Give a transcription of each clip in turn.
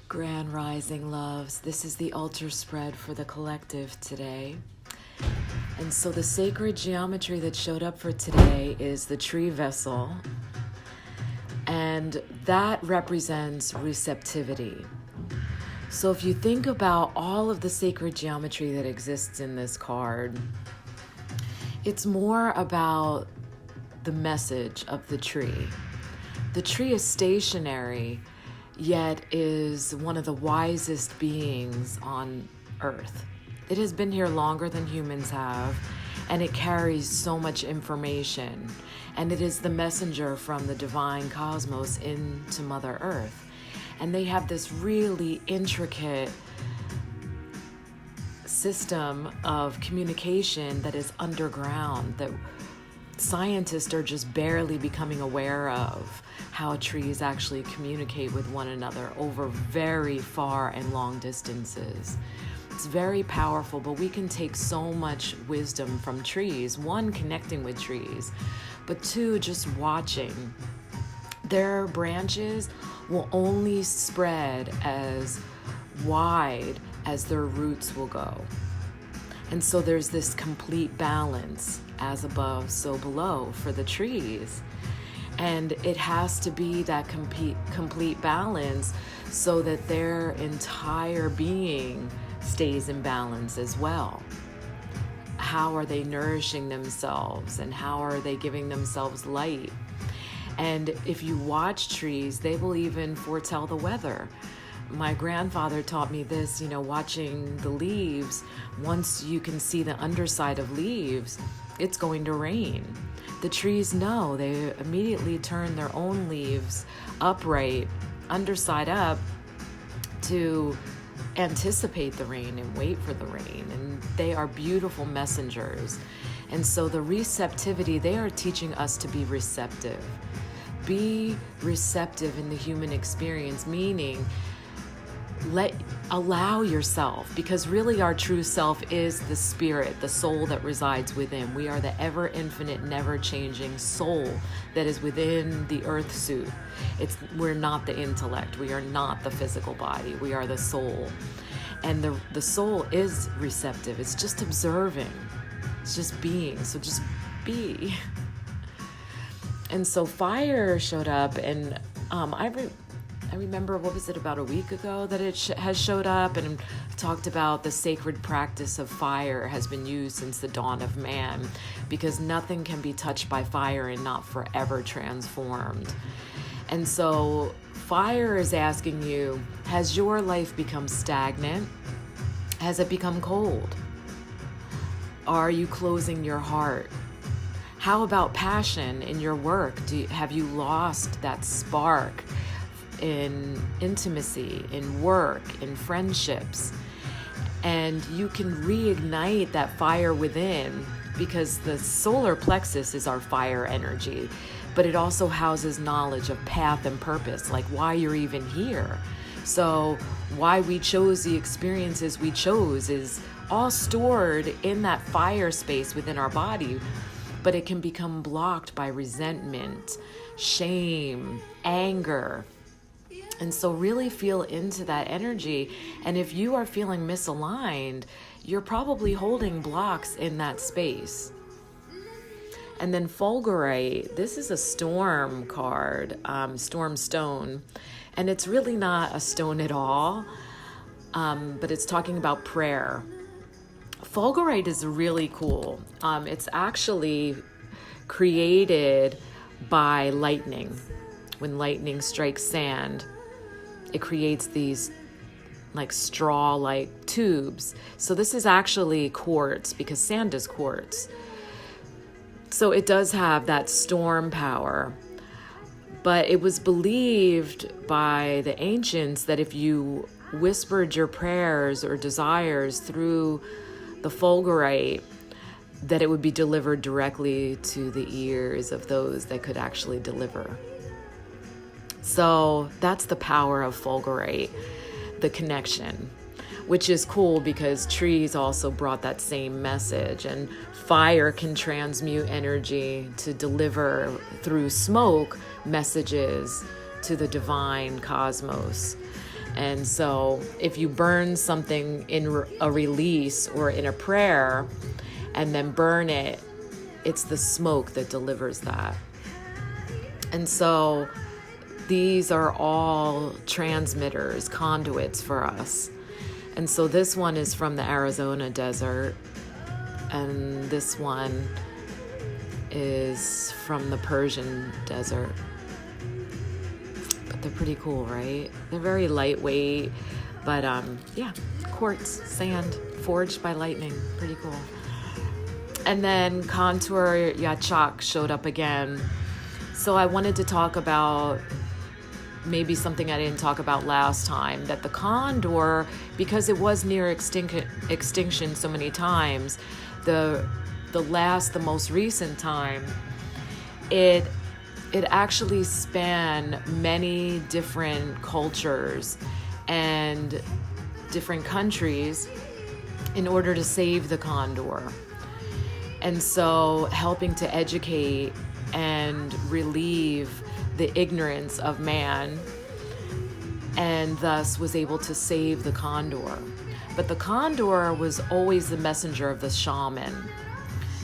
Grand Rising loves, this is the altar spread for the collective today. And so the sacred geometry that showed up for today is the tree vessel. And that represents receptivity. So if you think about all of the sacred geometry that exists in this card, it's more about the message of the tree. The tree is stationary, yet is one of the wisest beings on earth. It has been here longer than humans have, and it carries so much information. And it is the messenger from the divine cosmos into Mother Earth. And they have this really intricate system of communication that is underground, that scientists are just barely becoming aware of how trees actually communicate with one another over very far and long distances. It's very powerful, but we can take so much wisdom from trees. One, connecting with trees, but two, just watching. Their branches will only spread as wide as their roots will go. And so there's this complete balance, as above, so below, for the trees. And it has to be that complete balance so that their entire being stays in balance as well. How are they nourishing themselves, and how are they giving themselves light? And if you watch trees, they will even foretell the weather. My grandfather taught me this, watching the leaves. Once you can see the underside of leaves, it's going to rain. The trees know. They immediately turn their own leaves upright, underside up, to anticipate the rain and wait for the rain. And they are beautiful messengers. And so the receptivity, they are teaching us to be receptive. Be receptive in the human experience, meaning allow yourself, because really our true self is the spirit, the soul that resides within. We are the ever infinite, never changing soul that is within the earth suit. We're not the intellect. We are not the physical body. We are the soul. And the soul is receptive. It's just observing. It's just being. So just be. And so fire showed up, and I remember, about a week ago that it has showed up, and talked about the sacred practice of fire has been used since the dawn of man, because nothing can be touched by fire and not forever transformed. And so fire is asking you, has your life become stagnant? Has it become cold? Are you closing your heart? How about passion in your work? Have you lost that spark in intimacy, in work, in friendships? And you can reignite that fire within, because the solar plexus is our fire energy, but it also houses knowledge of path and purpose, like why you're even here. So why we chose the experiences we chose is all stored in that fire space within our body, but it can become blocked by resentment, shame, anger. And so really feel into that energy. And if you are feeling misaligned, you're probably holding blocks in that space. And then Fulgurite, this is a storm card, storm stone. And it's really not a stone at all, but it's talking about prayer. Fulgurite is really cool. It's actually created by lightning. When lightning strikes sand, it creates these like straw-like tubes. So this is actually quartz, because sand is quartz. So it does have that storm power. But it was believed by the ancients that if you whispered your prayers or desires through the fulgurite, that it would be delivered directly to the ears of those that could actually deliver. So that's the power of fulgurite, the connection, which is cool because trees also brought that same message, and fire can transmute energy to deliver through smoke messages to the divine cosmos. And so if you burn something in a release or in a prayer and then burn it, it's the smoke that delivers that. And so these are all transmitters, conduits for us. And so this one is from the Arizona desert, and this one is from the Persian desert. But they're pretty cool, right? They're very lightweight, but yeah, quartz, sand, forged by lightning. Pretty cool. And then Contour Yachak showed up again. So I wanted to talk about maybe something I didn't talk about last time, that the condor, because it was near extinction so many times, the most recent time, it actually spanned many different cultures and different countries in order to save the condor. And so helping to educate and relieve the ignorance of man, and thus was able to save the condor. But the condor was always the messenger of the shaman,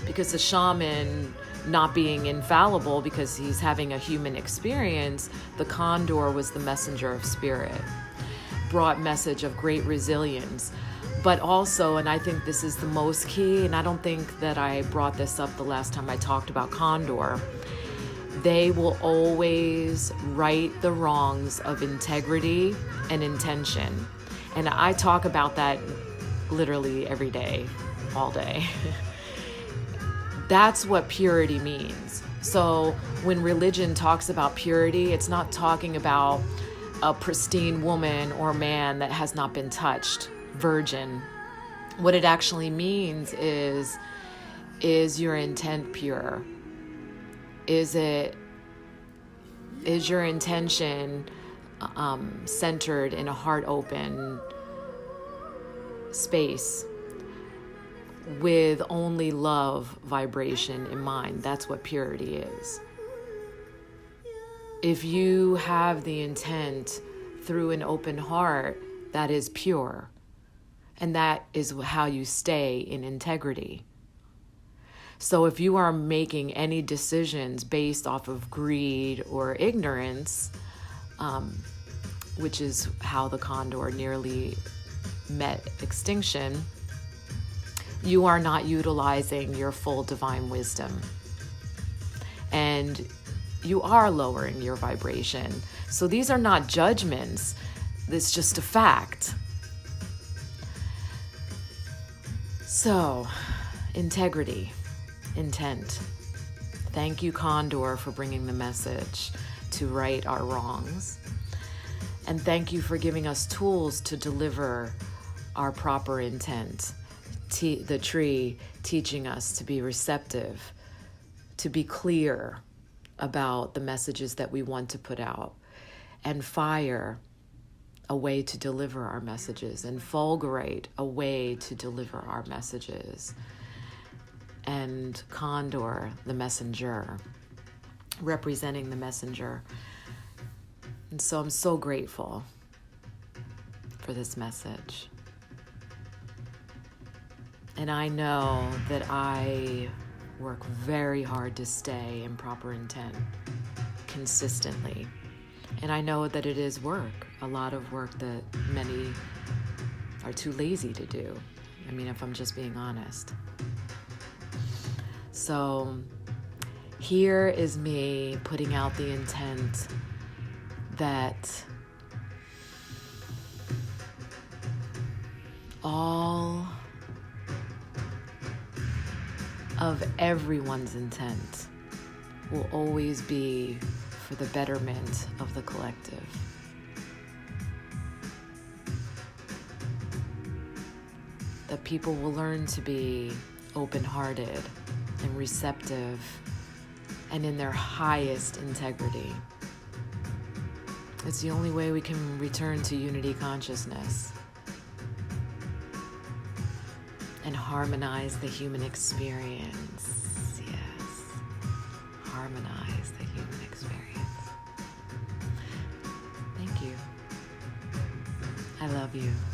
because the shaman, not being infallible because he's having a human experience, the condor was the messenger of spirit, brought message of great resilience. But also, and I think this is the most key, and I don't think that I brought this up the last time I talked about condor, they will always right the wrongs of integrity and intention. And I talk about that literally every day, all day. That's what purity means. So when religion talks about purity, it's not talking about a pristine woman or man that has not been touched, virgin. What it actually means is your intent pure? Is your intention centered in a heart open space with only love vibration in mind? That's what purity is. If you have the intent through an open heart, that is pure. And that is how you stay in integrity. So if you are making any decisions based off of greed or ignorance, which is how the condor nearly met extinction, you are not utilizing your full divine wisdom. And you are lowering your vibration. So these are not judgments. It's just a fact. So, integrity. Intent. Thank you, Condor, for bringing the message to right our wrongs. And thank you for giving us tools to deliver our proper intent. The tree teaching us to be receptive, to be clear about the messages that we want to put out. And fire, a way to deliver our messages. And fulgurite, a way to deliver our messages. And condor, the messenger, representing the messenger. And so I'm so grateful for this message. And I know that I work very hard to stay in proper intent consistently. And I know that it is work, a lot of work that many are too lazy to do. I mean, if I'm just being honest. So here is me putting out the intent that all of everyone's intent will always be for the betterment of the collective. That people will learn to be open-hearted and receptive and in their highest integrity. It's the only way we can return to unity consciousness and harmonize the human experience. Yes, harmonize the human experience. Thank you. I love you.